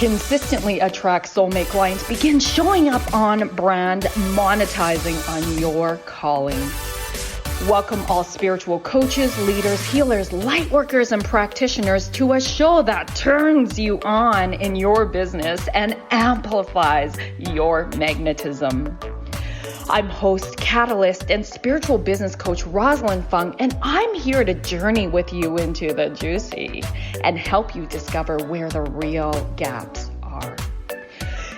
consistently attract soulmate clients, begin showing up on brand, monetizing on your calling. Welcome all spiritual coaches, leaders, healers, light workers, and practitioners to a show that turns you on in your business and amplifies your magnetism. I'm host, catalyst, and spiritual business coach Rosalyn Fung, and I'm here to journey with you into the juicy and help you discover where the real gaps are.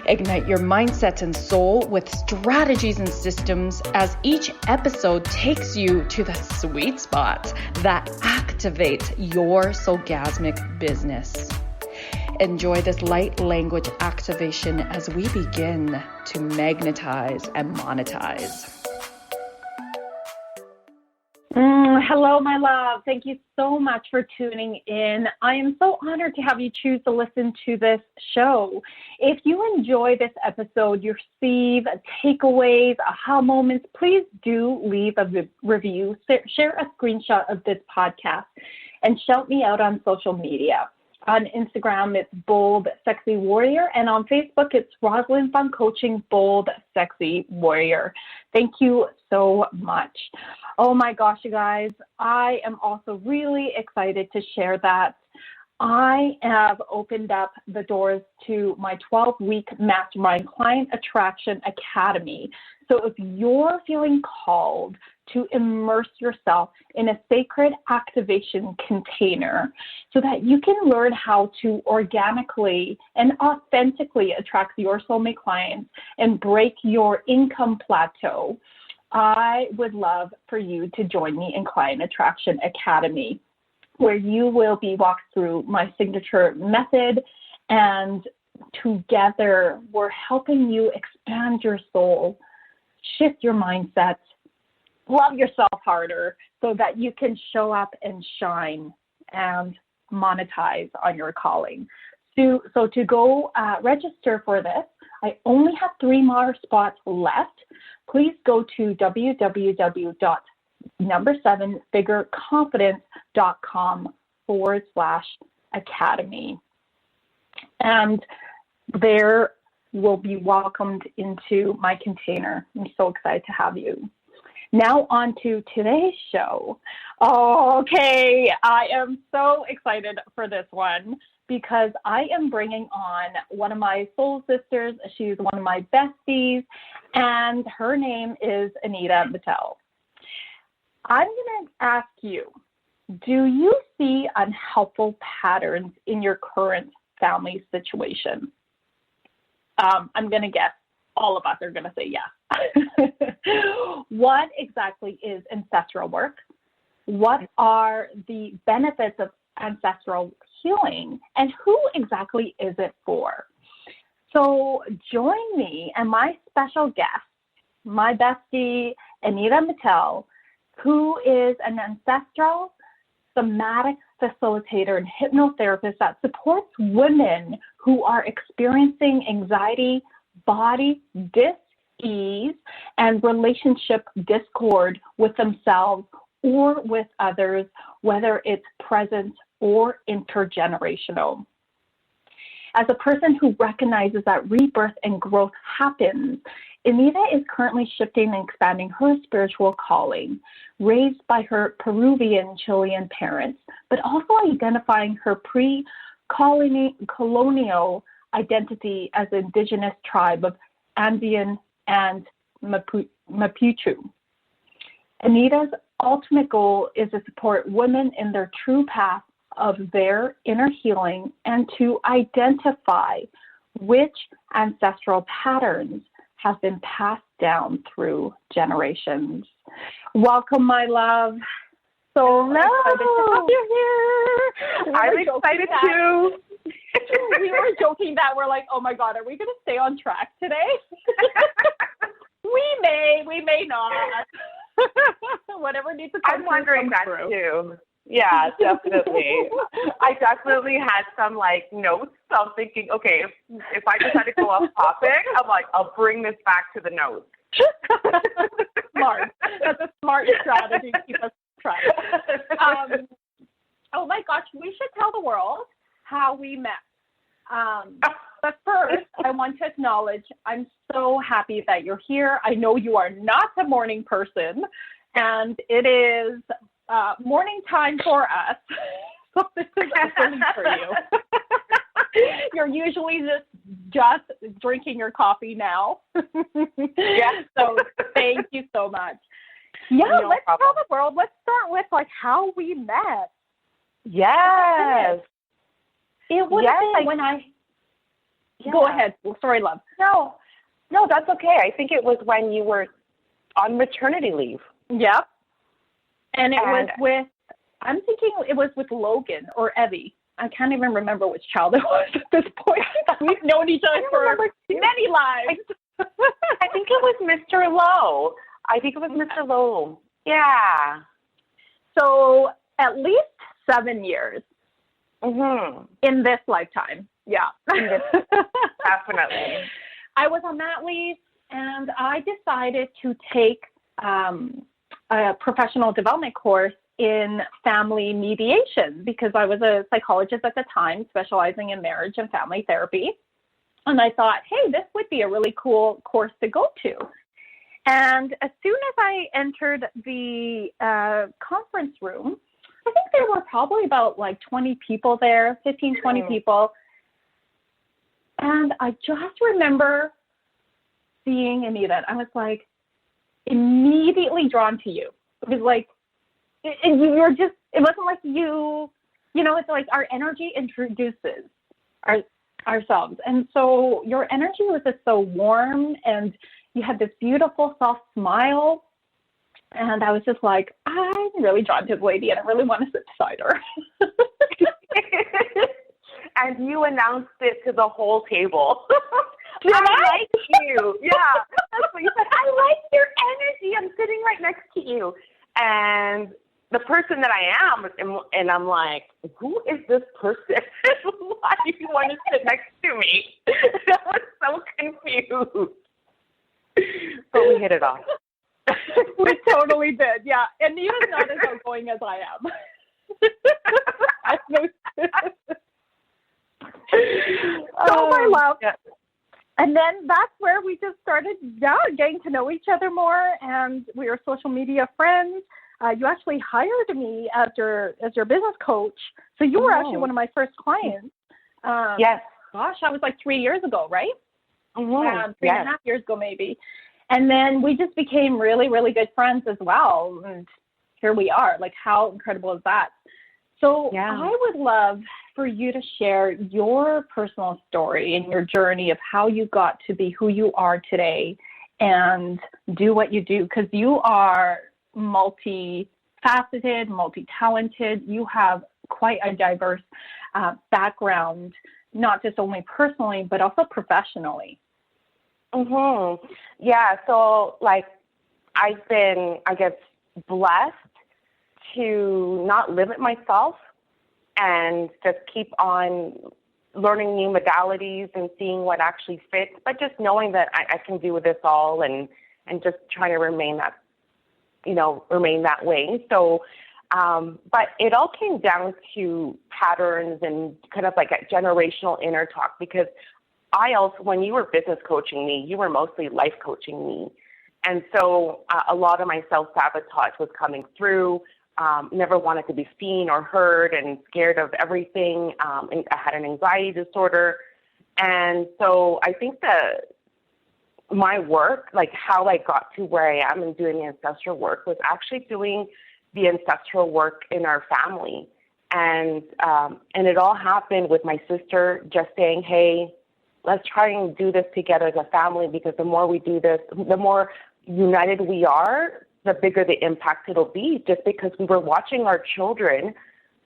Ignite your mindset and soul with strategies and systems as each episode takes you to the sweet spot that activates your soulgasmic business. Enjoy this light language activation as we begin to magnetize and monetize. Hello, my love. Thank you so much for tuning in. I am so honored to have you choose to listen to this show. If you enjoy this episode, you receive takeaways, aha moments, please do leave a review, share a screenshot of this podcast, and shout me out on social media. On Instagram, it's Bold Sexy Warrior, and on Facebook, it's Rosalyn Fung Coaching Bold Sexy Warrior. Thank you so much. Oh my gosh, you guys, I am also really excited to share that I have opened up the doors to my 12-week Mastermind Client Attraction Academy. So if you're feeling called to immerse yourself in a sacred activation container so that you can learn how to organically and authentically attract your soulmate clients and break your income plateau, I would love for you to join me in Client Attraction Academy, where you will be walked through my signature method, and together we're helping you expand your soul, shift your mindset, love yourself harder so that you can show up and shine and monetize on your calling. So to go register for this, I only have 3 more spots left. Please go to www.7figureconfidence.com/academy. And there will be welcomed into my container. I'm so excited to have you. Now on to today's show. Okay, I am so excited for this one because I am bringing on one of my soul sisters. She's one of my besties, and her name is Anita Mittal. I'm going to ask you, do you see unhelpful patterns in your current family situation? I'm going to guess all of us are going to say yes. What exactly is ancestral work? What are the benefits of ancestral healing, and who exactly is it for? So join me and my special guest, my bestie, Anita Mittal, who is an ancestral somatic facilitator and hypnotherapist that supports women who are experiencing anxiety, body dis-ease, and relationship discord with themselves or with others, whether it's present or intergenerational. As a person who recognizes that rebirth and growth happens, Anita is currently shifting and expanding her spiritual calling, raised by her Peruvian Chilean parents, but also identifying her pre-colonial identity as the indigenous tribe of Andean and Mapuche. Anita's ultimate goal is to support women in their true path of their inner healing and to identify which ancestral patterns have been passed down through generations. Welcome, my love. So excited to have you here. I'm excited too. We were joking that we're like, oh my God, are we going to stay on track today? we may not. Whatever needs to come I'm wondering that through. Too. Yeah, definitely. I definitely had some notes. So I'm thinking, okay, if I decide to go off topic, I'm like, I'll bring this back to the notes. Smart. That's a smart strategy to keep us track. Oh my gosh, we should tell the world how we met. But first, I want to acknowledge I'm so happy that you're here. I know you are not a morning person, and it is morning time for us. So this is early for you. You're usually just drinking your coffee now. Yeah. So thank you so much. Yeah, No let's problem. tell the world. Let's start with like how we met. Yes. It would have been when I. Yeah. Go ahead. Sorry, love. No, that's okay. I think it was when you were on maternity leave. Yep. And it was with, I'm thinking it was with Logan or Evie. I can't even remember which child it was at this point. We've known each other for many lives. I think it was Mr. Lowe. Yeah. So at least 7 years Mm-hmm. in this lifetime. Yeah. Definitely. I was on mat leave, and I decided to take a professional development course in family mediation because I was a psychologist at the time specializing in marriage and family therapy. And I thought, hey, this would be a really cool course to go to. And as soon as I entered the conference room, I think there were probably about like 20 people there, 15, 20 people. And I just remember seeing Anita. I was like immediately drawn to you. It was like, it wasn't like it's like our energy introduces ourselves. And so your energy was just so warm, and you had this beautiful soft smile. And I was just like, I'm really drawn to this lady, and I really want to sit beside her. And you announced it to the whole table. Did I like you? Yeah. That's what you said. I like your energy. I'm sitting right next to you. And the person that I am, and I'm like, who is this person? Why do you want to sit next to me? I was so confused. But we hit it off. We totally did, yeah. And Anita's not as outgoing as I am. I know. So my love. Yeah. And then that's where we just started getting to know each other more, and we were social media friends. You actually hired me as your business coach. So you were actually one of my first clients. Yes. Gosh, that was like 3 years ago, right? Mm-hmm. 3.5 years ago, maybe. And then we just became really, really good friends as well. And here we are. Like, how incredible is that? So I would love for you to share your personal story and your journey of how you got to be who you are today and do what you do, because you are multifaceted, multi-talented. You have quite a diverse background, not just only personally, but also professionally. Mm-hmm. Yeah, so, like, I've been, I guess, blessed to not limit myself and just keep on learning new modalities and seeing what actually fits, but just knowing that I can do this all and just trying to remain that way. So, but it all came down to patterns and kind of like a generational inner talk, because when you were business coaching me, you were mostly life coaching me. And so a lot of my self-sabotage was coming through, never wanted to be seen or heard and scared of everything. And I had an anxiety disorder. And so I think that my work, like how I got to where I am and doing the ancestral work, was actually doing the ancestral work in our family. And it all happened with my sister just saying, hey, let's try and do this together as a family, because the more we do this, the more united we are, the bigger the impact it'll be, just because we were watching our children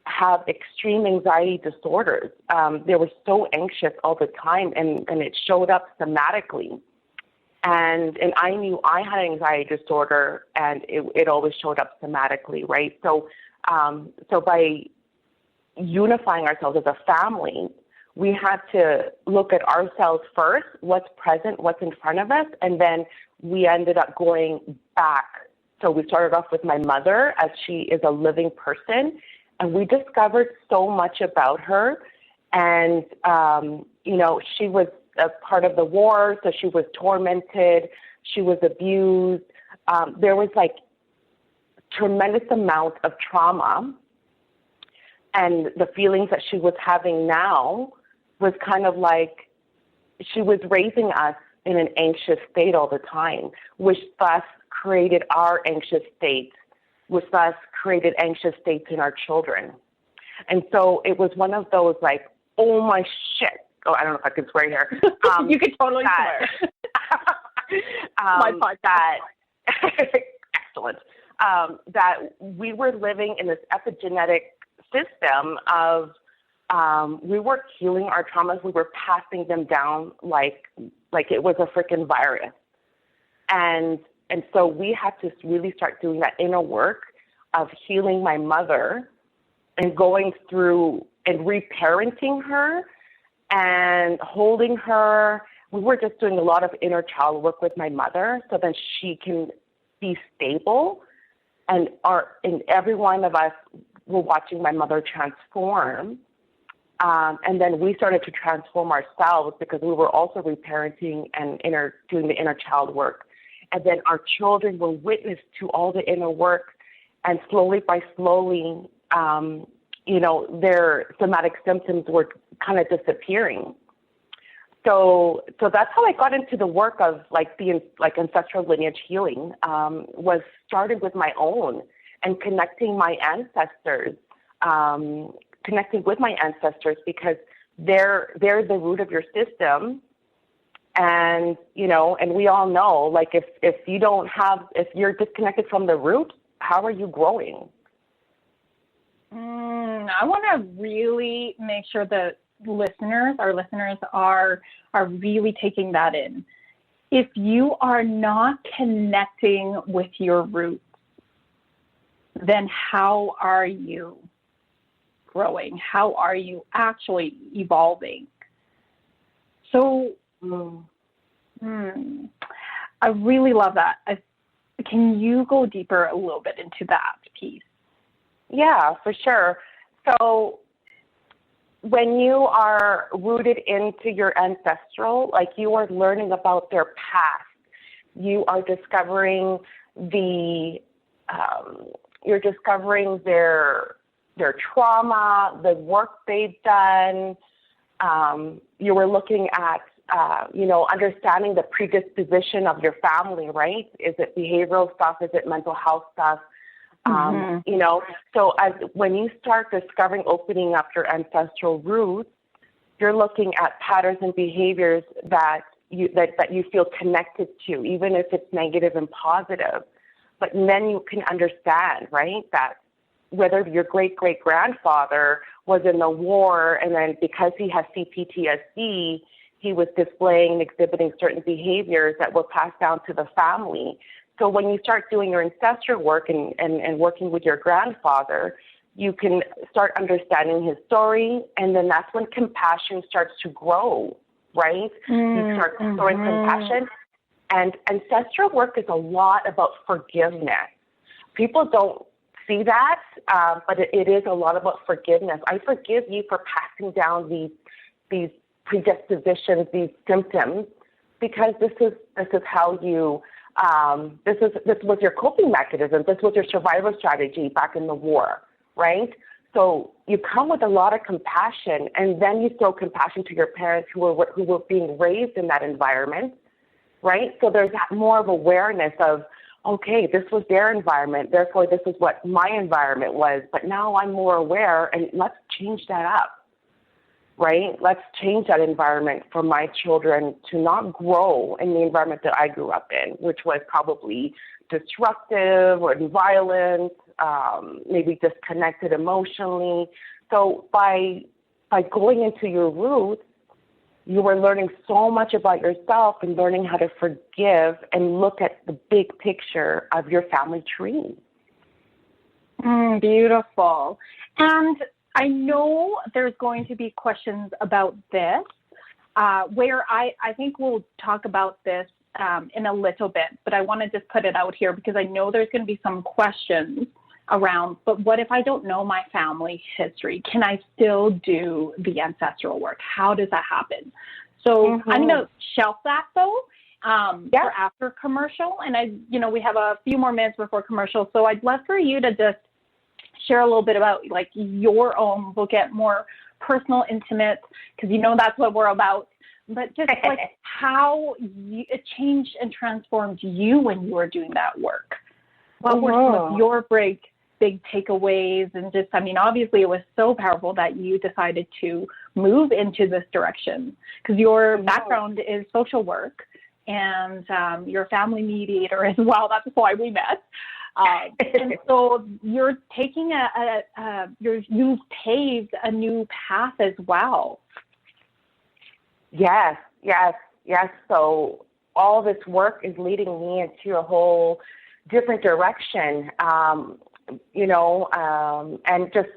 have extreme anxiety disorders. They were so anxious all the time, and it showed up somatically. And I knew I had an anxiety disorder, and it always showed up somatically, right? So by unifying ourselves as a family, we had to look at ourselves first, what's present, what's in front of us, and then we ended up going back. So we started off with my mother, as she is a living person, and we discovered so much about her. And, she was a part of the war, so she was tormented. She was abused. There was like tremendous amount of trauma. And the feelings that she was having now was kind of like she was raising us in an anxious state all the time, which thus created our anxious state, which thus created anxious states in our children. And so it was one of those like, oh my shit. Oh, I don't know if I can swear here. You could totally swear. My podcast. Excellent. That we were living in this epigenetic system of we were healing our traumas. We were passing them down like it was a freaking virus. And so we had to really start doing that inner work of healing my mother and going through and reparenting her and holding her. We were just doing a lot of inner child work with my mother so that she can be stable. And every one of us were watching my mother transform. And then we started to transform ourselves because we were also reparenting and doing the inner child work. And then our children were witness to all the inner work, and slowly by slowly, their somatic symptoms were kind of disappearing. So that's how I got into the work of ancestral lineage healing. Was started with my own and connecting my ancestors, connecting with my ancestors because they're the root of your system. And, and we all know, like, if you're disconnected from the root, how are you growing? I want to really make sure that our listeners are really taking that in. If you are not connecting with your roots, then how are you growing? How are you actually evolving? So, I really love that. Can you go deeper a little bit into that piece? Yeah, for sure. So when you are rooted into your ancestral, like you are learning about their past, you are discovering their trauma, the work they've done. You were looking at, understanding the predisposition of your family, right? Is it behavioral stuff? Is it mental health stuff? So when you start discovering, opening up your ancestral roots, you're looking at patterns and behaviors that you feel connected to, even if it's negative and positive. But then you can understand, right, that whether your great-great-grandfather was in the war and then because he has CPTSD, he was displaying and exhibiting certain behaviors that were passed down to the family. So when you start doing your ancestral work and working with your grandfather, you can start understanding his story, and then that's when compassion starts to grow, right? You start showing compassion. And ancestral work is a lot about forgiveness. People don't see that, but it is a lot about forgiveness. I forgive you for passing down these predispositions, these symptoms, because this is how you this was your coping mechanism. This was your survival strategy back in the war, right? So you come with a lot of compassion, and then you throw compassion to your parents who were being raised in that environment, right? So there's more of awareness of, okay, this was their environment, therefore this is what my environment was, but now I'm more aware, and let's change that up. Right? Let's change that environment for my children to not grow in the environment that I grew up in, which was probably disruptive or violent, maybe disconnected emotionally. So by going into your roots, you were learning so much about yourself and learning how to forgive and look at the big picture of your family tree. Beautiful. And I know there's going to be questions about this, where I think we'll talk about this in a little bit, but I want to just put it out here because I know there's going to be some questions around, but what if I don't know my family history? Can I still do the ancestral work? How does that happen? So I'm going to shelf that though for after commercial. And we have a few more minutes before commercial. So I'd love for you to just share a little bit about like your own, we'll get more personal, intimate, because that's what we're about. But just like how it changed and transformed you when you were doing that work. What were some of your big takeaways? And just, obviously it was so powerful that you decided to move into this direction because your background is social work and you're a family mediator as well. That's why we met. And so you're taking you've paved a new path as well. Yes. So all this work is leading me into a whole different direction, and just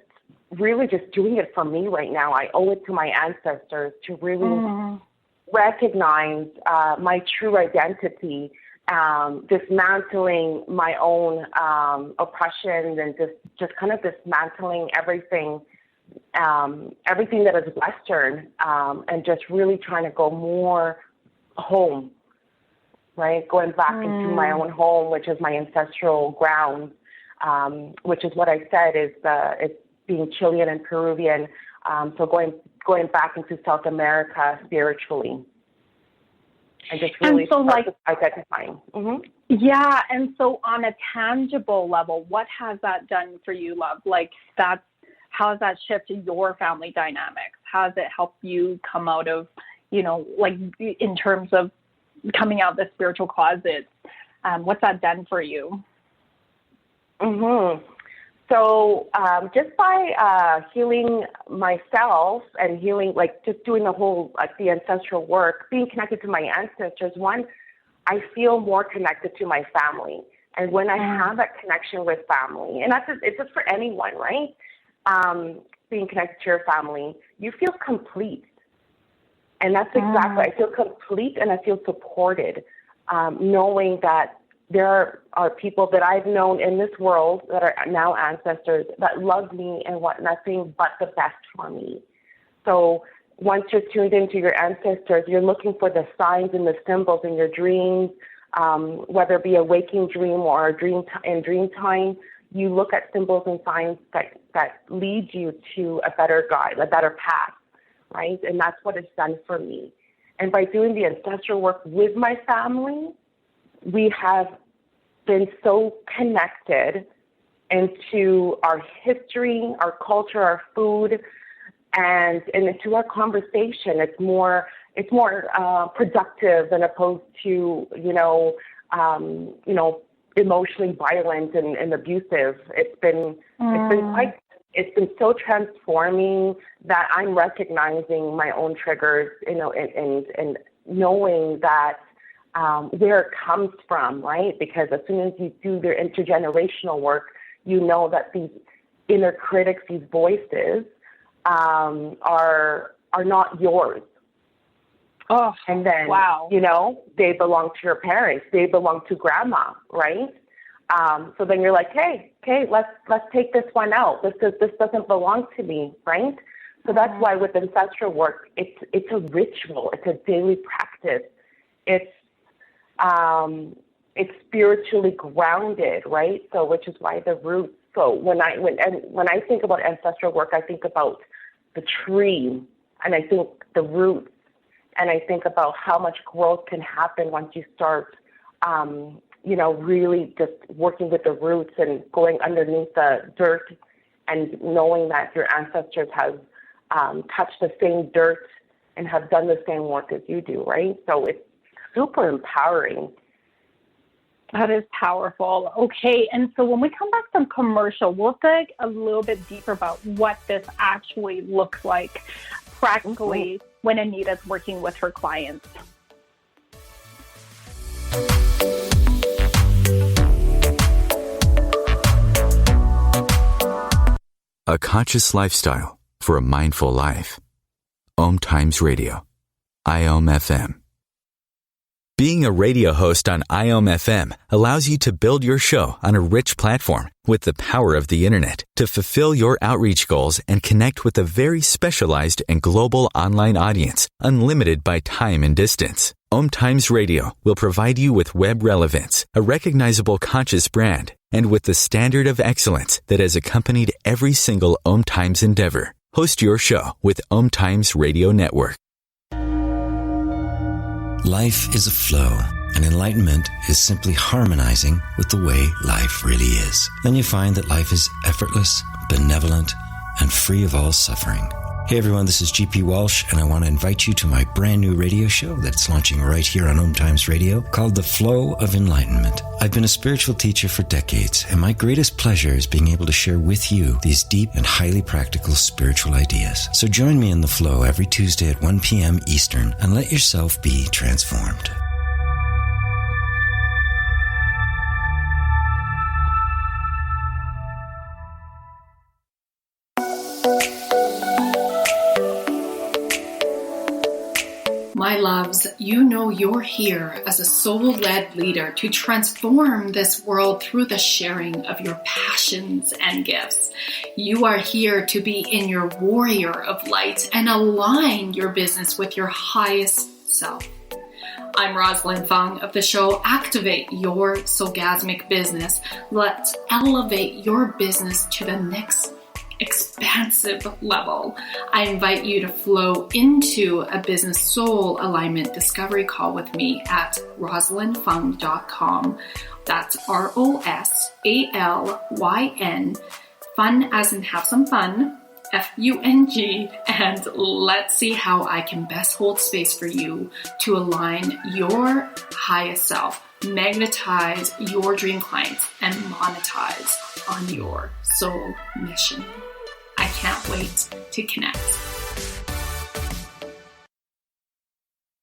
really just doing it for me right now. I owe it to my ancestors to really recognize my true identity, dismantling my own oppression and just kind of dismantling everything that is Western, and just really trying to go more home, right? Going back into my own home, which is my ancestral ground, which is what I said is it's being Chilean and Peruvian. So going back into South America spiritually, and just really identifying. Yeah, and so on a tangible level, what has that done for you, love? Like how has that shifted your family dynamics? How has it helped you come out of, like in terms of coming out of the spiritual closet? What's that done for you? So just by healing myself and healing, like just doing the whole, the ancestral work, being connected to my ancestors, one, I feel more connected to my family. And when I have that connection with family, and it's just for anyone, right? Being connected to your family, you feel complete. And that's exactly, I feel complete and I feel supported, knowing that there are people that I've known in this world that are now ancestors that love me and want nothing but the best for me. So once you're tuned into your ancestors, you're looking for the signs and the symbols in your dreams, whether it be a waking dream or a dream in dream time. You look at symbols and signs that lead you to a better guide, a better path, right? And that's what it's done for me. And by doing the ancestral work with my family, we have been so connected into our history, our culture, our food, and into our conversation. It's more productive than opposed to emotionally violent and abusive. It's been so transforming that I'm recognizing my own triggers, and knowing that where it comes from, right? Because as soon as you do their intergenerational work, you know that these inner critics, these voices, are not yours. Oh, and then, wow. They belong to your parents. They belong to grandma, right? So then you're like, hey, let's take this one out. This doesn't belong to me, right? So that's why with ancestral work, it's a ritual. It's a daily practice. It's spiritually grounded, right? So which is why the roots. So when I think about ancestral work, I think about the tree, and I think the roots. And I think about how much growth can happen once you start, really just working with the roots and going underneath the dirt and knowing that your ancestors have touched the same dirt and have done the same work as you do, right? So it's super empowering. That is powerful. Okay, and so when we come back from commercial, we'll dig a little bit deeper about what this actually looks like practically when Anita's working with her clients. A conscious lifestyle for a mindful life. OMTimes Radio. IOM FM. Being a radio host on IOM-FM allows you to build your show on a rich platform with the power of the internet to fulfill your outreach goals and connect with a very specialized and global online audience, unlimited by time and distance. OMTimes Radio will provide you with web relevance, a recognizable conscious brand, and with the standard of excellence that has accompanied every single OMTimes endeavor. Host your show with OMTimes Radio Network. Life is a flow, and enlightenment is simply harmonizing with the way life really is. Then you find that life is effortless, benevolent, and free of all suffering. Hey everyone, this is GP Walsh, and I want to invite you to my brand new radio show that's launching right here on OMTimes Radio called The Flow of Enlightenment. I've been a spiritual teacher for decades, and my greatest pleasure is being able to share with you these deep and highly practical spiritual ideas. So join me in The Flow every Tuesday at 1 p.m. Eastern and let yourself be transformed. My loves, you know you're here as a soul-led leader to transform this world through the sharing of your passions and gifts. You are here to be in your warrior of light and align your business with your highest self. I'm Rosalyn Fung of the show Activate Your Soulgasmic Business. Let's elevate your business to the next expansive level. I invite you to flow into a business soul alignment discovery call with me at rosalynfung.com. That's ROSALYN, fun as in have some fun, FUNG, and let's see how I can best hold space for you to align your highest self, magnetize your dream clients, and monetize on your soul mission. I can't wait to connect.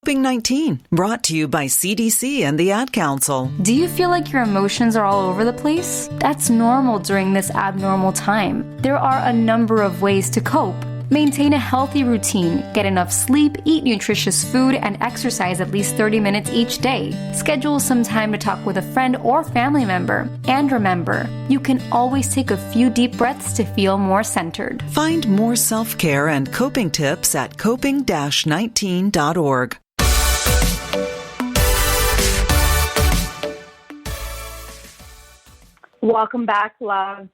COVID-19, brought to you by CDC and the Ad Council. Do you feel like your emotions are all over the place? That's normal during this abnormal time. There are a number of ways to cope. Maintain a healthy routine, get enough sleep, eat nutritious food, and exercise at least 30 minutes each day. Schedule some time to talk with a friend or family member. And remember, you can always take a few deep breaths to feel more centered. Find more self-care and coping tips at coping-19.org. Welcome back, loves.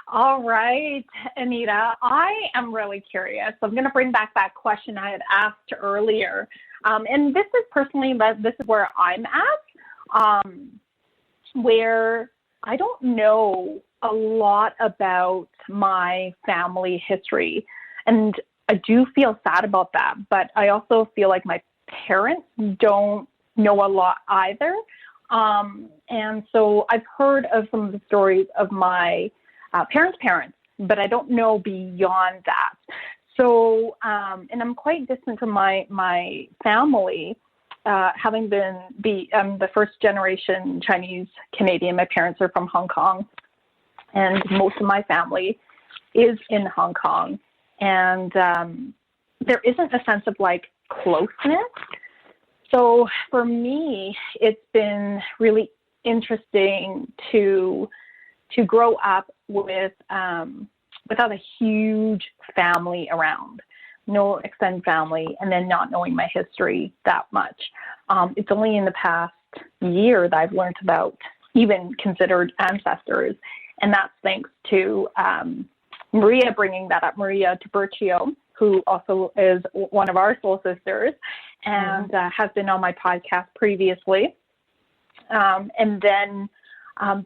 All right, Anita, I am really curious. I'm going to bring back that question I had asked earlier. And this is personally, this is where I'm at, where I don't know a lot about my family history. And I do feel sad about that, but I also feel like my parents don't know a lot either. And so I've heard of some of the stories of my parents' parents, but I don't know beyond that. So, and I'm quite distant from my family, having been the first generation Chinese Canadian. My parents are from Hong Kong, and most of my family is in Hong Kong. And there isn't a sense of like closeness. So for me, it's been really interesting to grow up with without a huge family around, no extended family, and then not knowing my history that much. It's only in the past year that I've learned about even considered ancestors, and that's thanks to Maria bringing that up, Maria Tiburcio, who also is one of our soul sisters and has been on my podcast previously. And then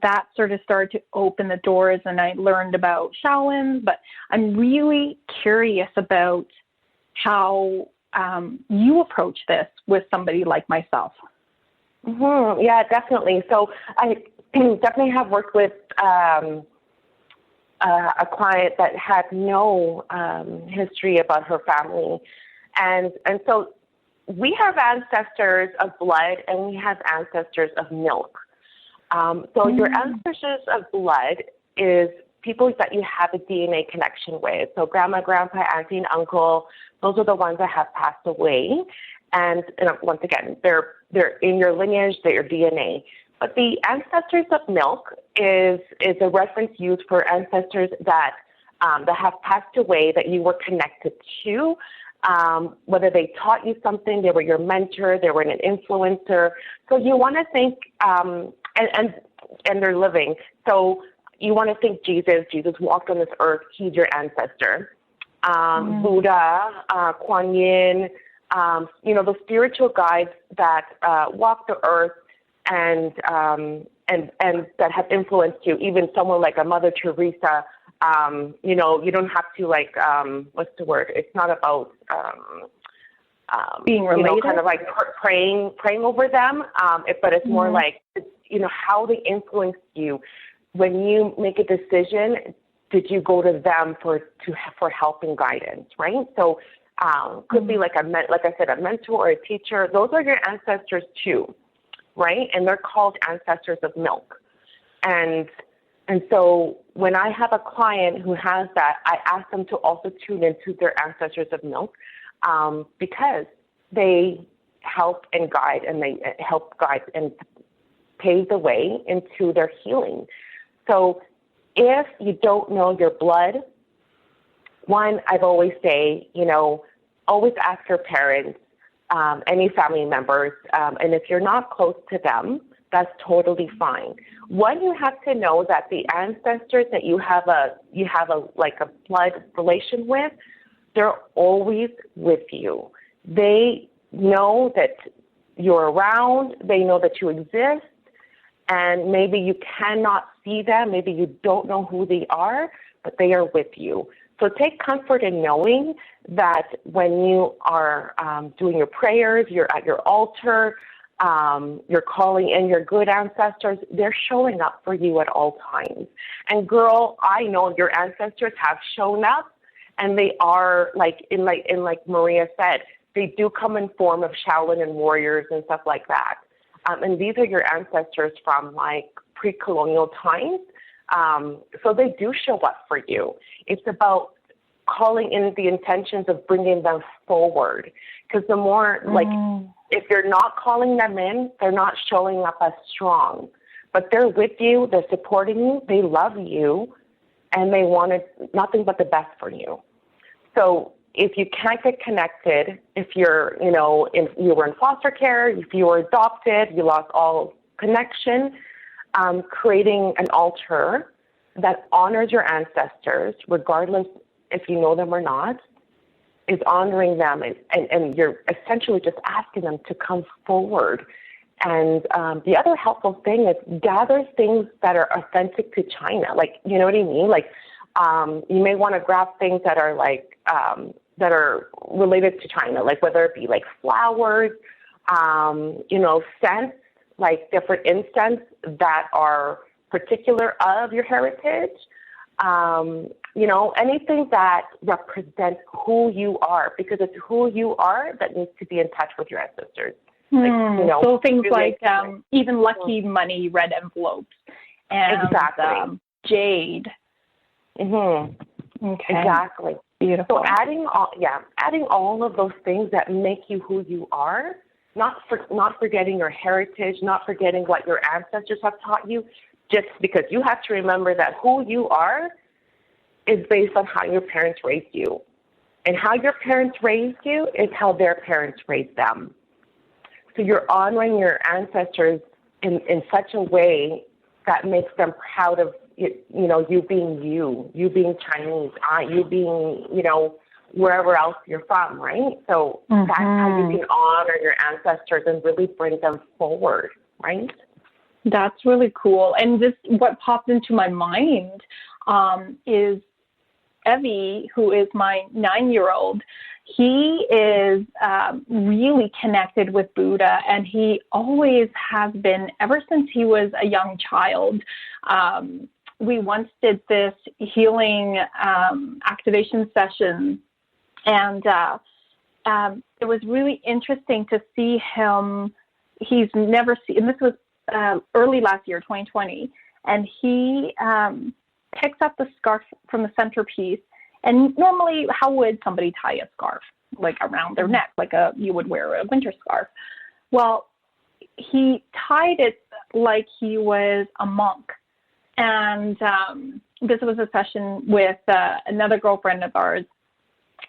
that sort of started to open the doors, and I learned about Shaolin, but I'm really curious about how you approach this with somebody like myself. Mm-hmm. Yeah, definitely. So I definitely have worked with a client that had no history about her family. And so we have ancestors of blood and we have ancestors of milk. So your ancestors of blood is people that you have a DNA connection with. So grandma, grandpa, auntie, and uncle, those are the ones that have passed away. And once again, they're in your lineage, they're your DNA. But the ancestors of milk is a reference used for ancestors that have passed away that you were connected to, whether they taught you something, they were your mentor, they were an influencer. So you want to think, and they're living. So you want to think Jesus walked on this earth, he's your ancestor. Buddha, Kuan Yin, the spiritual guides that walk the earth and that have influenced you, even someone like a Mother Teresa. You don't have to what's the word? It's not about being related, kind of like praying over them. But it's more like, how they influenced you. When you make a decision, did you go to them for help and guidance, right? So could be like I said, a mentor or a teacher. Those are your ancestors too, right? And they're called ancestors of milk. And so when I have a client who has that, I ask them to also tune into their ancestors of milk because they help and guide, and they help guide and pave the way into their healing. So if you don't know your blood, one, I've always say, always ask your parents, any family members, and if you're not close to them, that's totally fine. One, you have to know that the ancestors that you have a blood relation with, they're always with you. They know that you're around. They know that you exist. And maybe you cannot see them, maybe you don't know who they are, but they are with you. So take comfort in knowing that when you are doing your prayers, you're at your altar, you're calling in your good ancestors, they're showing up for you at all times. And girl, I know your ancestors have shown up, and they are like Maria said, they do come in form of Shaolin and warriors and stuff like that. And these are your ancestors from pre-colonial times. So they do show up for you. It's about calling in the intentions of bringing them forward. Because the more, if you're not calling them in, they're not showing up as strong. But they're with you, they're supporting you, they love you, and they wanted nothing but the best for you. So if you can't get connected, if you're, if you were in foster care, if you were adopted, you lost all connection, creating an altar that honors your ancestors, regardless if you know them or not, is honoring them, and you're essentially just asking them to come forward. And the other helpful thing is gather things that are authentic to China. You know what I mean? You may want to grab things that are that are related to China, whether it be flowers, scents, different incense that are particular of your heritage, anything that represents who you are, because it's who you are that needs to be in touch with your ancestors. So things even lucky money, red envelopes, and exactly. Jade. Mm-hmm. Okay. Exactly. Beautiful. So adding all of those things that make you who you are, not forgetting your heritage, not forgetting what your ancestors have taught you, just because you have to remember that who you are is based on how your parents raised you. And how your parents raised you is how their parents raised them. So you're honoring your ancestors in such a way that makes them proud of you being you being Chinese, you being, wherever else you're from, right? So that's how you can honor your ancestors and really bring them forward, right? That's really cool. And what popped into my mind is Evie, who is my 9-year-old. He is really connected with Buddha, and he always has been ever since he was a young child. We once did this healing activation session, and it was really interesting to see him. He's never seen, and this was early last year, 2020, and he picks up the scarf from the centerpiece. And normally, how would somebody tie a scarf? Like around their neck, like you would wear a winter scarf. Well, he tied it like he was a monk. And this was a session with another girlfriend of ours.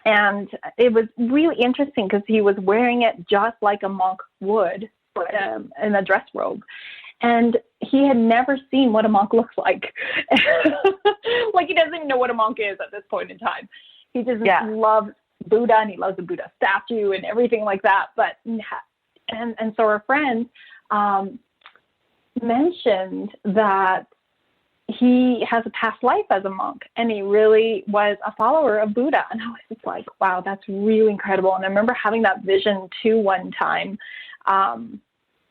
And it was really interesting because he was wearing it just like a monk would in a dress robe. And he had never seen what a monk looks like. Like he doesn't even know what a monk is at this point in time. He just loves Buddha, and he loves the Buddha statue and everything like that. But and so our friend mentioned that he has a past life as a monk, and he really was a follower of Buddha. And I was just like, wow, that's really incredible. And I remember having that vision too one time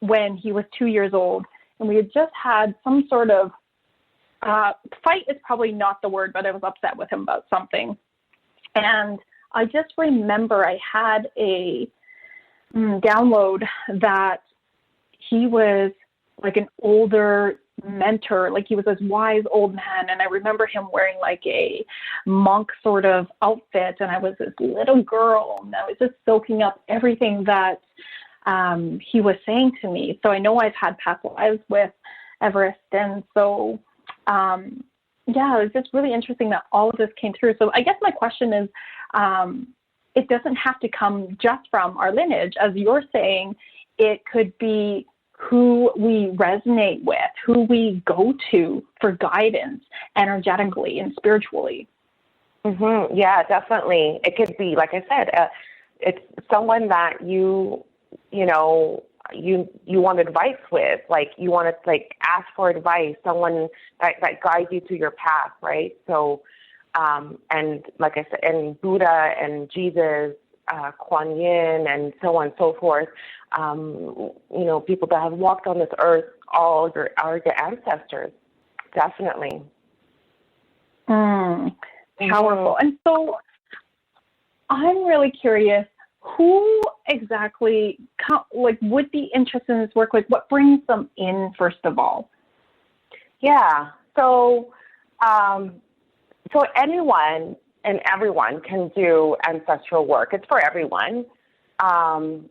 when he was 2 years old, and we had just had some sort of fight is probably not the word, but I was upset with him about something. And I just remember I had a download that he was like an older mentor, like he was this wise old man. And I remember him wearing like a monk sort of outfit. And I was this little girl, and I was just soaking up everything that he was saying to me. So I know I've had past lives with Everest. And so, it was just really interesting that all of this came through. So I guess my question is, it doesn't have to come just from our lineage. As you're saying, it could be who we resonate with, who we go to for guidance energetically and spiritually. Mm-hmm. Yeah, definitely. It could be, like I said, it's someone that you want advice with, like you want to like ask for advice, someone that guides you to your path, right? So, and like I said, and Buddha and Jesus, Kuan Yin, and so on and so forth, people that have walked on this earth, all are your ancestors, definitely. Powerful. And so I'm really curious, who exactly would be interested in this work? Like, what brings them in, first of all? Yeah. So anyone and everyone can do ancestral work. It's for everyone. But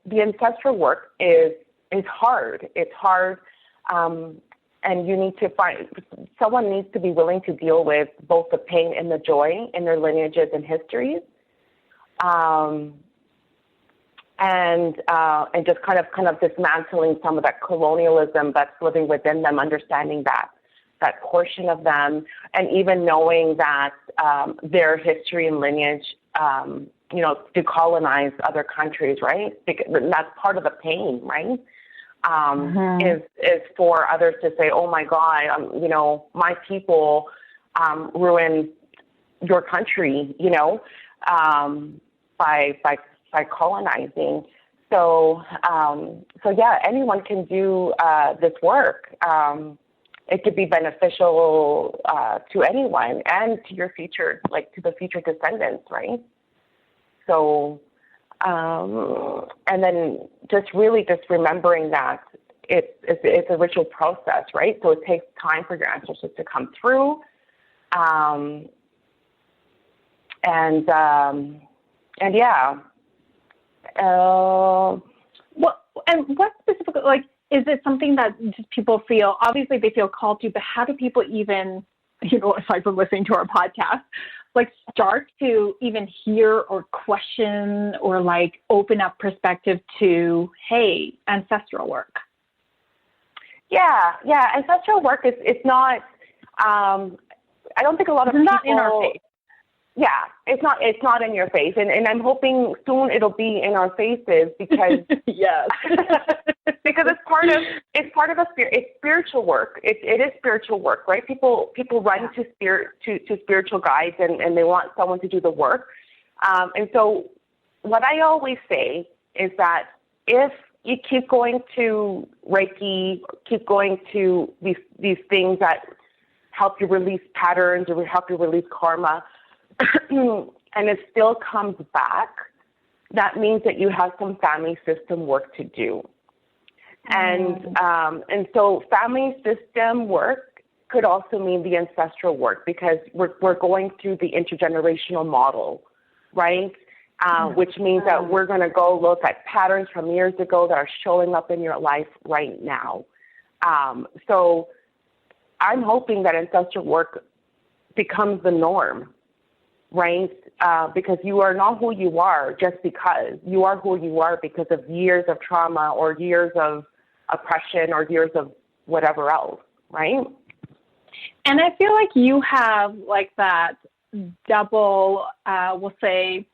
the ancestral work is hard. It's hard. And you need to someone needs to be willing to deal with both the pain and the joy in their lineages and histories. And just kind of dismantling some of that colonialism that's living within them, understanding that portion of them, and even knowing that their history and lineage, to colonize other countries, right? Because that's part of the pain, right? Is for others to say, oh my God, my people ruined your country, by colonizing. So anyone can do this work. It could be beneficial to anyone and to your future, like to the future descendants, right? So, and then just remembering that it's a ritual process, right? So it takes time for your ancestors to come through. And what specifically, is it something that just people feel, obviously they feel called to, but how do people even, aside from listening to our podcast, start to even hear or question or open up perspective to, hey, ancestral work? Yeah. Ancestral work it's not, I don't think a lot of people. It's not in our face. Yeah, it's not in your face, and I'm hoping soon it'll be in our faces because yes, because it's spiritual work. It is spiritual work, right? People run to spiritual guides and they want someone to do the work. And so what I always say is that if you keep going to Reiki, keep going to these things that help you release patterns or help you release karma, and it still comes back, that means that you have some family system work to do. And so family system work could also mean the ancestral work, because we're going through the intergenerational model, right? Which means that we're going to go look at patterns from years ago that are showing up in your life right now. So I'm hoping that ancestral work becomes the norm, right? Because you are not who you are just because. You are who you are because of years of trauma or years of oppression or years of whatever else, right? And I feel like you have like that double, we'll say,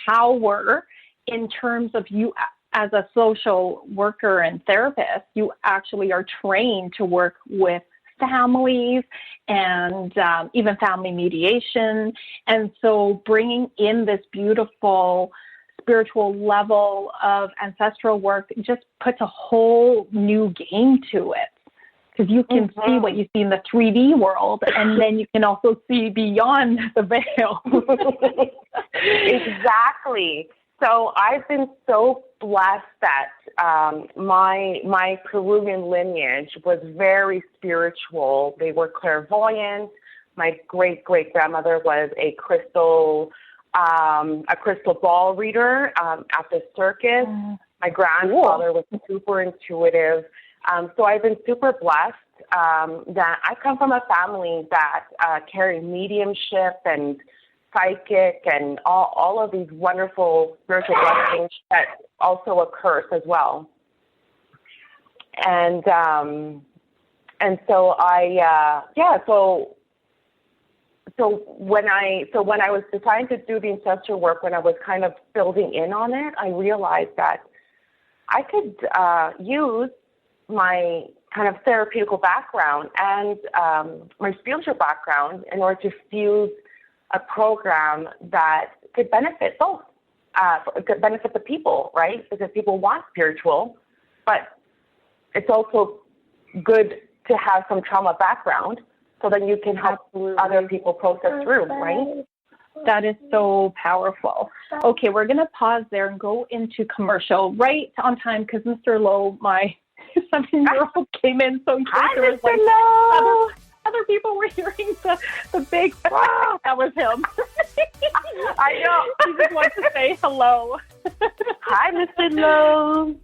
power in terms of you as a social worker and therapist. You actually are trained to work with families and even family mediation. And so bringing in this beautiful spiritual level of ancestral work just puts a whole new game to it. Because you can see what you see in the 3D world, and then you can also see beyond the veil. Exactly. So I've been so blessed that my Peruvian lineage was very spiritual. They were clairvoyant. My great-great-grandmother was a crystal ball reader at the circus. My grandfather was super intuitive. So I've been super blessed that I come from a family that carry mediumship and psychic and all of these wonderful spiritual blessings that also a curse as well. And so so when I was deciding to do the ancestral work, when I was kind of building in on it, I realized that I could use my kind of therapeutical background and my spiritual background in order to fuse a program that could benefit both. It could benefit the people, right? Because people want spiritual, but it's also good to have some trauma background so then you can help other people process through, right? That is so powerful. Okay, we're going to pause there and go into commercial right on time because Mr. Lowe, my 7-year-old, came in so Hi, there was Mr. Lowe. Other people were hearing the big that was him. I know. He just wants to say hello. Hi, Mr. Lowe.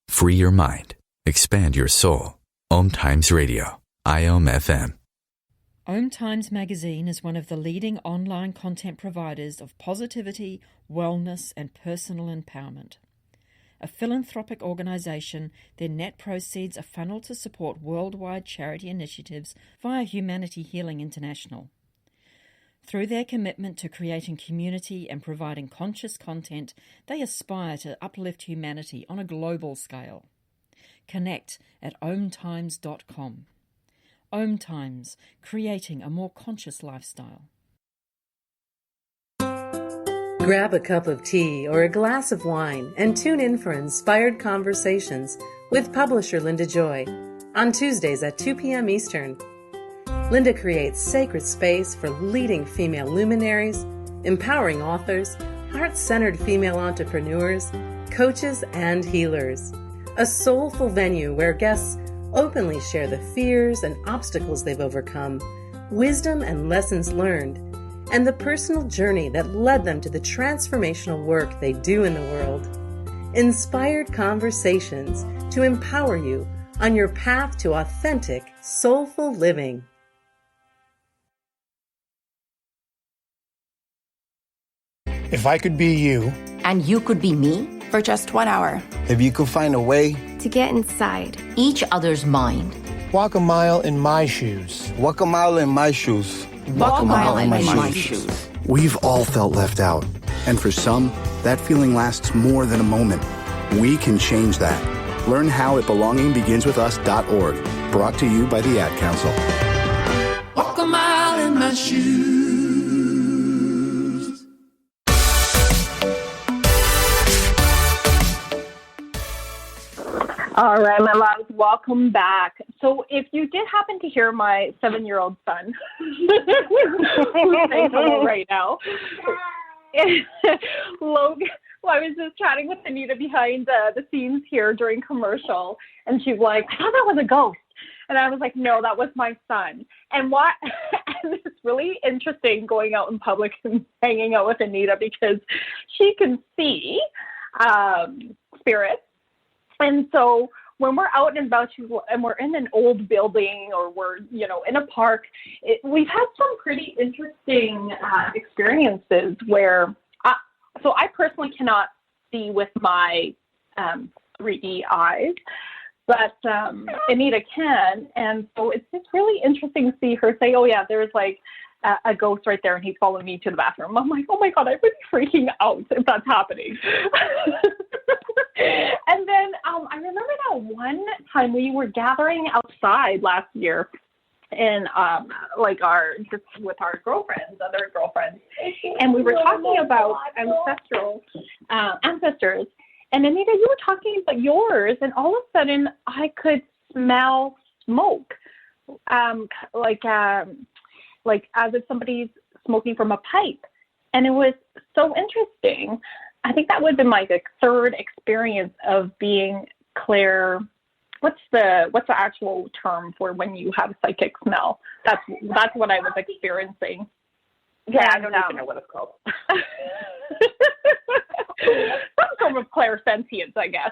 Free your mind. Expand your soul. OMTimes Radio. IOM FM. OMTimes magazine is one of the leading online content providers of positivity, wellness, and personal empowerment. A philanthropic organisation, their net proceeds are funneled to support worldwide charity initiatives via Humanity Healing International. Through their commitment to creating community and providing conscious content, they aspire to uplift humanity on a global scale. Connect at omtimes.com. OMTimes, creating a more conscious lifestyle. Grab a cup of tea or a glass of wine and tune in for Inspired Conversations with publisher Linda Joy on Tuesdays at 2 p.m. Eastern. Linda creates sacred space for leading female luminaries, empowering authors, heart-centered female entrepreneurs, coaches, and healers. A soulful venue where guests openly share the fears and obstacles they've overcome, wisdom and lessons learned, and the personal journey that led them to the transformational work they do in the world. Inspired Conversations to empower you on your path to authentic, soulful living. If I could be you, and you could be me for just 1 hour. If you could find a way to get inside each other's mind. Walk a mile in my shoes. Walk a mile in my shoes. Walk a mile in my shoes. We've all felt left out. And for some, that feeling lasts more than a moment. We can change that. Learn how at belongingbeginswithus.org. Brought to you by the Ad Council. Walk a mile in my shoes. All right, my loves, welcome back. So if you did happen to hear my 7-year-old son, who's saying hello right now, Logan, well, I was just chatting with Anita behind the scenes here during commercial, and she's like, I thought that was a ghost. And I was like, no, that was my son. And and it's really interesting going out in public and hanging out with Anita because she can see spirits. And so when we're out and about and we're in an old building or we're, in a park, we've had some pretty interesting experiences where, I personally cannot see with my 3D eyes, but Anita can. And so it's just really interesting to see her say, oh yeah, there's like a ghost right there and he's following me to the bathroom. I'm like, oh my God, I would be freaking out if that's happening. And then I remember that one time we were gathering outside last year and just with our other girlfriends, and we were talking about ancestors. And Anita, you were talking about yours, and all of a sudden I could smell smoke, like as if somebody's smoking from a pipe, and it was so interesting. I think that would have been my third experience of being clair. What's the actual term for when you have psychic smell? That's what I was experiencing. Yeah, I don't even know what it's called. Some sort of clairsentience, I guess.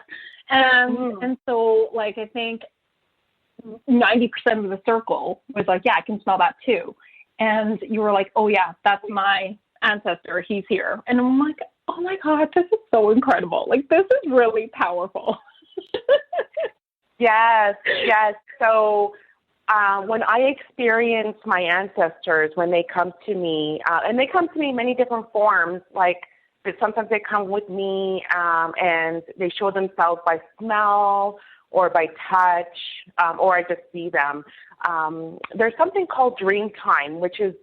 And so, I think 90% of the circle was like, yeah, I can smell that too. And you were like, oh yeah, that's my ancestor. He's here. And I'm like, oh my God, this is so incredible. This is really powerful. Yes. So when I experience my ancestors, when they come to me, and they come to me in many different forms, sometimes they come with me and they show themselves by smell or by touch, or I just see them. There's something called dream time, which is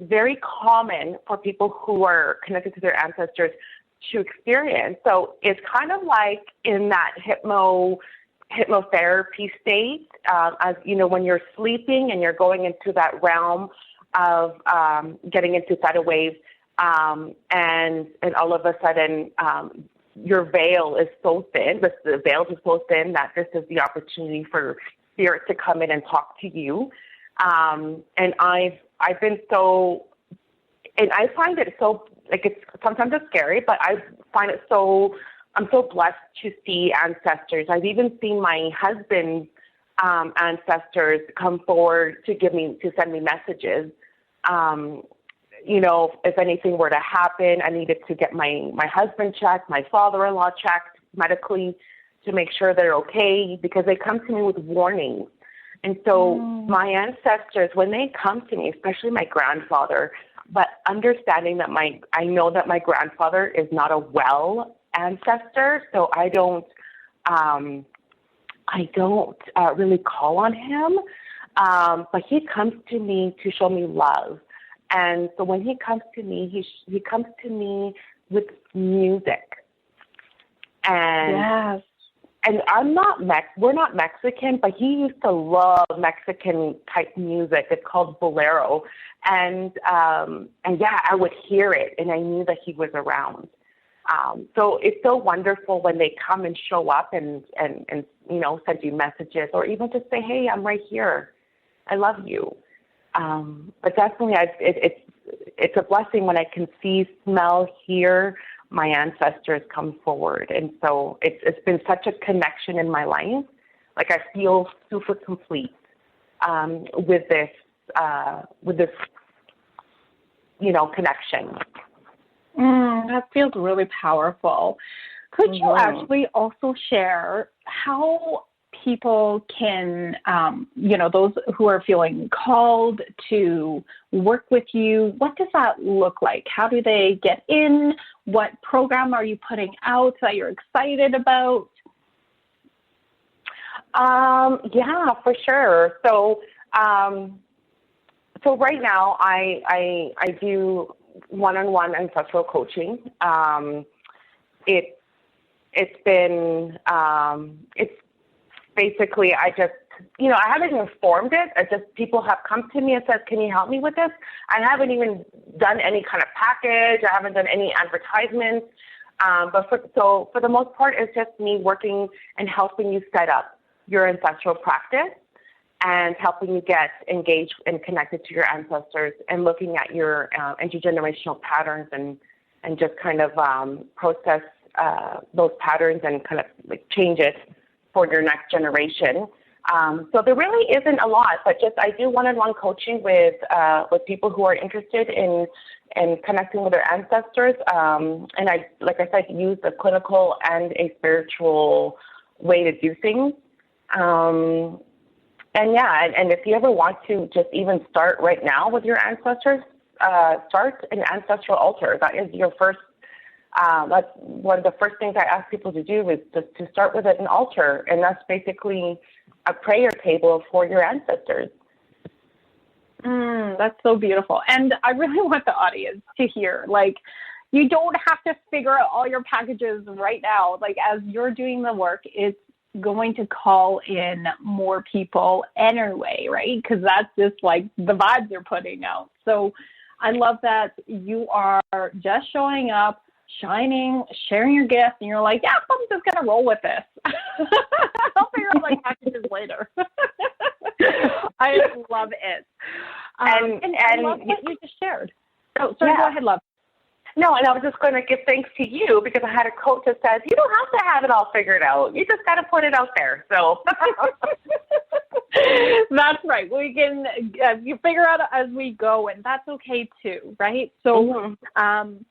very common for people who are connected to their ancestors to experience. So it's kind of like in that hypnotherapy state, as when you're sleeping and you're going into that realm of getting into theta waves, and all of a sudden your veil is so thin, the veil is so thin that this is the opportunity for spirit to come in and talk to you. And I've been so, and I find it so, sometimes it's scary, but I find it so, I'm so blessed to see ancestors. I've even seen my husband's ancestors come forward to send me messages. If anything were to happen, I needed to get my husband checked, my father-in-law checked medically to make sure they're okay, because they come to me with warnings. And so my ancestors, when they come to me, especially my grandfather, but understanding that I know that my grandfather is not a well ancestor, so I don't really call on him, but he comes to me to show me love. And so when he comes to me, he comes to me with music. And yes. And we're not Mexican, but he used to love Mexican type music. It's called bolero. And yeah, I would hear it and I knew that he was around. So it's so wonderful when they come and show up and send you messages, or even just say, hey, I'm right here. I love you. But definitely it's a blessing when I can see, smell, hear my ancestors come forward. And so it's been such a connection in my life. I feel super complete with this connection. That feels really powerful. Could you actually also share how people can, those who are feeling called to work with you, what does that look like? How do they get in? What program are you putting out that you're excited about? Yeah, for sure. So right now I do one-on-one ancestral coaching. It's basically, I just I haven't even formed it. It's just people have come to me and said, can you help me with this? I haven't even done any kind of package. I haven't done any advertisements. But for the most part, it's just me working and helping you set up your ancestral practice and helping you get engaged and connected to your ancestors and looking at your intergenerational patterns and just kind of process those patterns and kind of like change it for your next generation. So there really isn't a lot, but just I do one-on-one coaching with people who are interested in connecting with their ancestors. And I, like I said, use a clinical and a spiritual way to do things. And if you ever want to just even start right now with your ancestors, start an ancestral altar. That is your first. That's one of the first things I ask people to do is just to start with an altar, and that's basically a prayer table for your ancestors. That's so beautiful. And I really want the audience to hear, like, you don't have to figure out all your packages right now. Like, as you're doing the work, it's going to call in more people anyway, right? Because that's just like the vibes you're putting out. So I love that you are just showing up, shining, sharing your gifts, and you're like, yeah, I'm just going to roll with this. I'll figure out my packages later. I love it. And I love what you just shared. Oh, sorry, go ahead, love. No, and I was just going to give thanks to you because I had a coach that says, you don't have to have it all figured out. You just got to put it out there. So that's right. We can you figure out as we go, and that's okay too, right? So and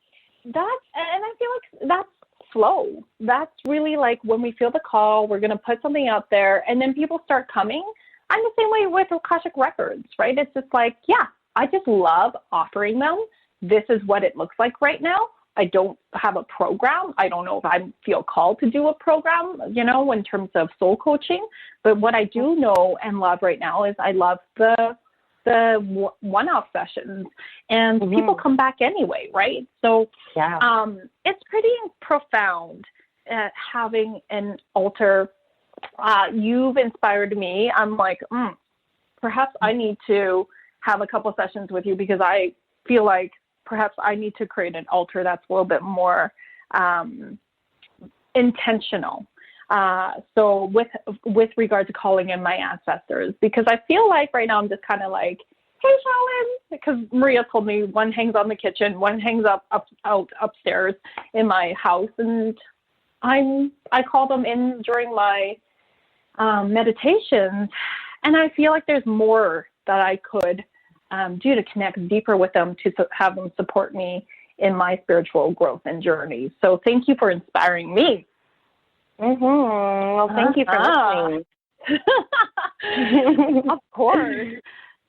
I feel like that's flow. That's really like when we feel the call, we're going to put something out there, and then people start coming. I'm the same way with Akashic Records, right? It's just like, yeah, I just love offering them. This is what it looks like right now. I don't have a program. I don't know if I feel called to do a program, in terms of soul coaching. But what I do know and love right now is I love the one-off sessions, and people come back anyway, right? So it's pretty profound having an altar. You've inspired me. I'm like, perhaps I need to have a couple sessions with you because I feel like perhaps I need to create an altar that's a little bit more intentional. So with regard to calling in my ancestors, because I feel like right now I'm just kind of like, hey, Rosalyn, because Maria told me one hangs on the kitchen, one hangs out upstairs in my house, and I call them in during my meditations, and I feel like there's more that I could do to connect deeper with them, to have them support me in my spiritual growth and journey. So thank you for inspiring me. Well, thank you for listening. Of course.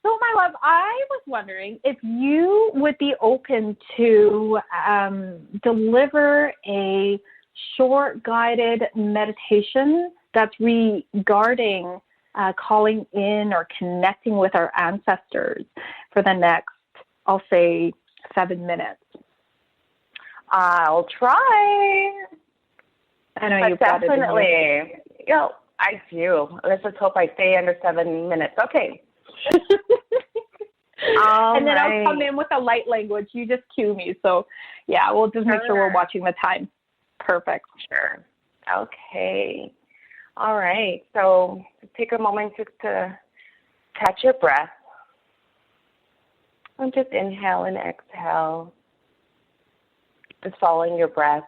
So, my love, I was wondering if you would be open to deliver a short guided meditation that's regarding calling in or connecting with our ancestors for the next, I'll say, 7 minutes. I'll try. I know you've got it. Definitely. I do. Let's just hope I stay under 7 minutes. Okay. And then I'll come in with a light language. You just cue me. So, yeah, we'll just make sure we're watching the time. Perfect. Sure. Okay. All right. So take a moment just to catch your breath. And just inhale and exhale. Just following your breath.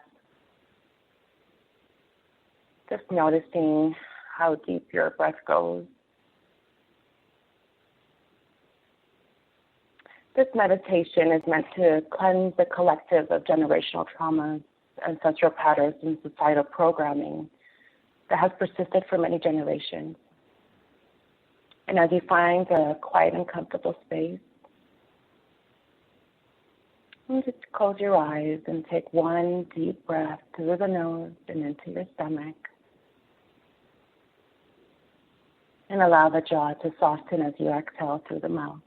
Just noticing how deep your breath goes. This meditation is meant to cleanse the collective of generational traumas, ancestral patterns, and societal programming that has persisted for many generations. And as you find a quiet and comfortable space, you just close your eyes and take one deep breath through the nose and into your stomach. And allow the jaw to soften as you exhale through the mouth.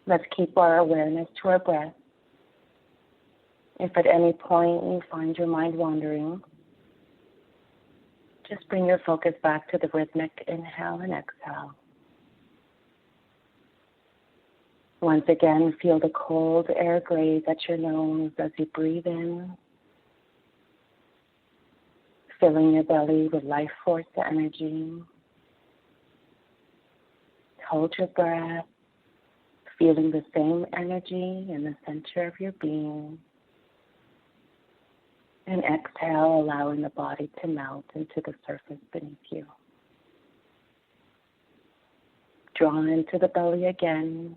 Let's keep our awareness to our breath. If at any point you find your mind wandering, Just bring your focus back to the rhythmic inhale and exhale. Once again, feel the cold air graze at your nose as you breathe in, filling your belly with life force energy. Hold your breath, feeling the same energy in the center of your being. And exhale, allowing the body to melt into the surface beneath you. Draw into the belly again.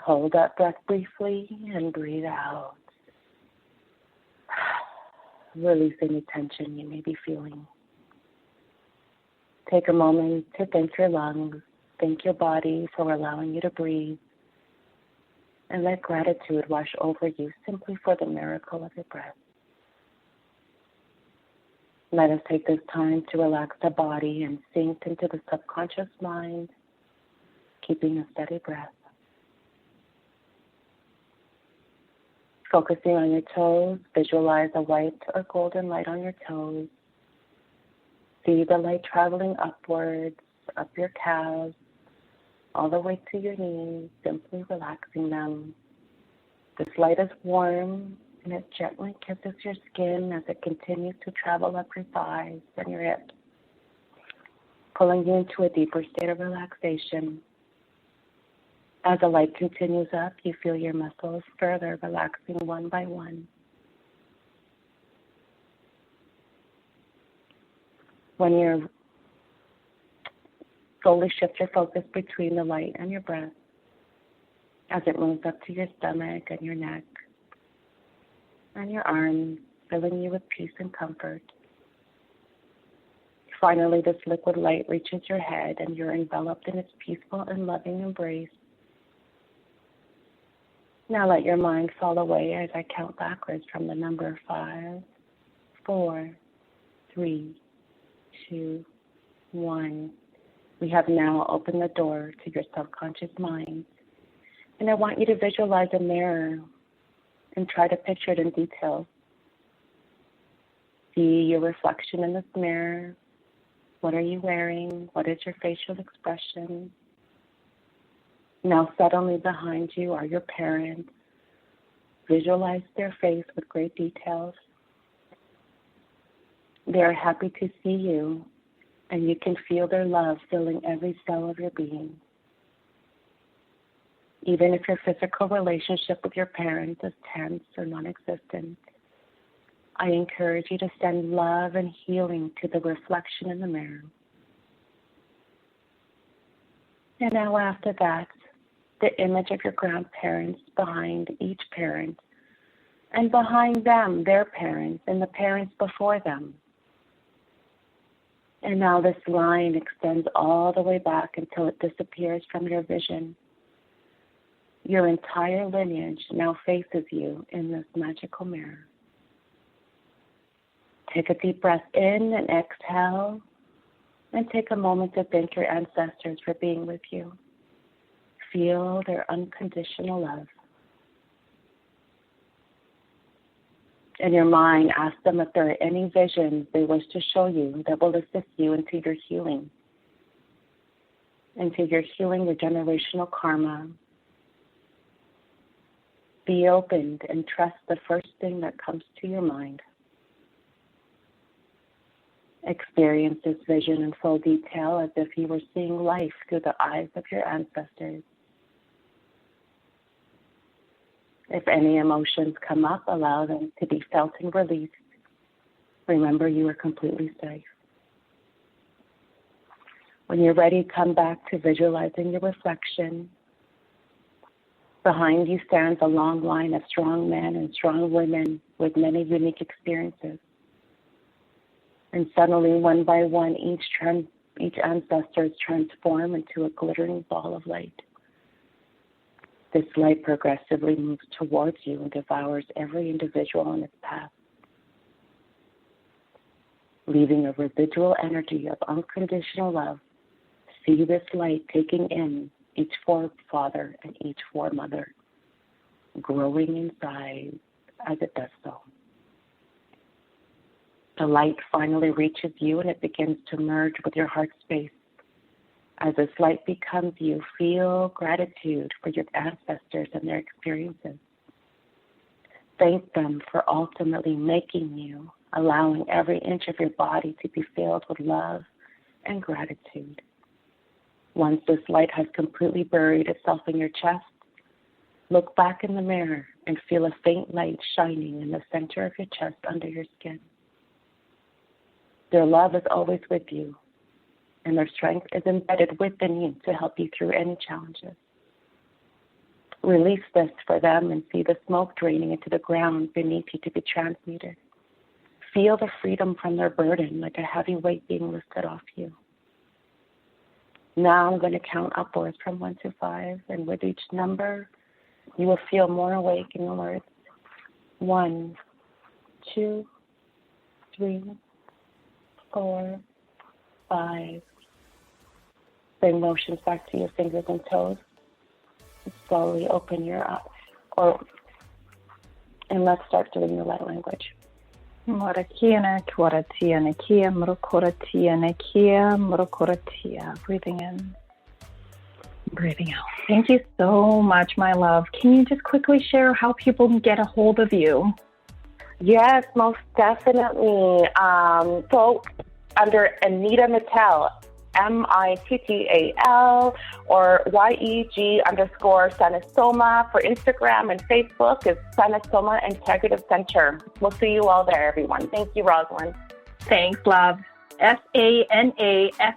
Hold that breath briefly and breathe out. Release any tension you may be feeling. Take a moment to thank your lungs, thank your body for allowing you to breathe, and let gratitude wash over you simply for the miracle of your breath. Let us take this time to relax the body and sink into the subconscious mind, keeping a steady breath. Focusing on your toes, visualize a white or golden light on your toes. See the light traveling upwards, up your calves, all the way to your knees, simply relaxing them. This light is warm, and it gently kisses your skin as it continues to travel up your thighs and your hips, pulling you into a deeper state of relaxation. As the light continues up, you feel your muscles further relaxing one by one. When you slowly shift your focus between the light and your breath, as it moves up to your stomach and your neck and your arms, filling you with peace and comfort. Finally, this liquid light reaches your head and you're enveloped in its peaceful and loving embrace. Now let your mind fall away as I count backwards from the number 5, 4, 3, 2, 1. We have now opened the door to your subconscious mind. And I want you to visualize a mirror and try to picture it in detail. See your reflection in this mirror. What are you wearing? What is your facial expression? Now suddenly behind you are your parents. Visualize their face with great details. They are happy to see you, and you can feel their love filling every cell of your being. Even if your physical relationship with your parents is tense or non-existent, I encourage you to send love and healing to the reflection in the mirror. And now after that, the image of your grandparents behind each parent, and behind them, their parents, and the parents before them. And now this line extends all the way back until it disappears from your vision. Your entire lineage now faces you in this magical mirror. Take a deep breath in and exhale, and take a moment to thank your ancestors for being with you. Feel their unconditional love. In your mind, ask them if there are any visions they wish to show you that will assist you into your healing your generational karma. Be open and trust the first thing that comes to your mind. Experience this vision in full detail as if you were seeing life through the eyes of your ancestors. If any emotions come up, allow them to be felt and released. Remember, you are completely safe. When you're ready, come back to visualizing your reflection. Behind you stands a long line of strong men and strong women with many unique experiences. And suddenly, one by one, each ancestor is transformed into a glittering ball of light. This light progressively moves towards you and devours every individual on its path, leaving a residual energy of unconditional love. See this light taking in each forefather and each foremother, growing in size as it does so. The light finally reaches you and it begins to merge with your heart space. As this light becomes you, feel gratitude for your ancestors and their experiences. Thank them for ultimately making you, allowing every inch of your body to be filled with love and gratitude. Once this light has completely buried itself in your chest, look back in the mirror and feel a faint light shining in the center of your chest under your skin. Their love is always with you, and their strength is embedded within you to help you through any challenges. Release this for them and see the smoke draining into the ground beneath you to be transmuted. Feel the freedom from their burden like a heavy weight being lifted off you. Now I'm going to count upwards from 1 to 5, and with each number, you will feel more awake in your words. 1, 2, 3, 4, 5. Bring motions back to your fingers and toes. Slowly open your eyes, and let's start doing the light language. Breathing in, breathing out. Thank you so much, my love. Can you just quickly share how people can get a hold of you? Yes, most definitely. So under Anita Mittal, Mittal, or YEG_Sanasoma for Instagram, and Facebook is Sanasoma Integrative Center. We'll see you all there, everyone. Thank you, Rosalyn. Thanks, love. SANASOMA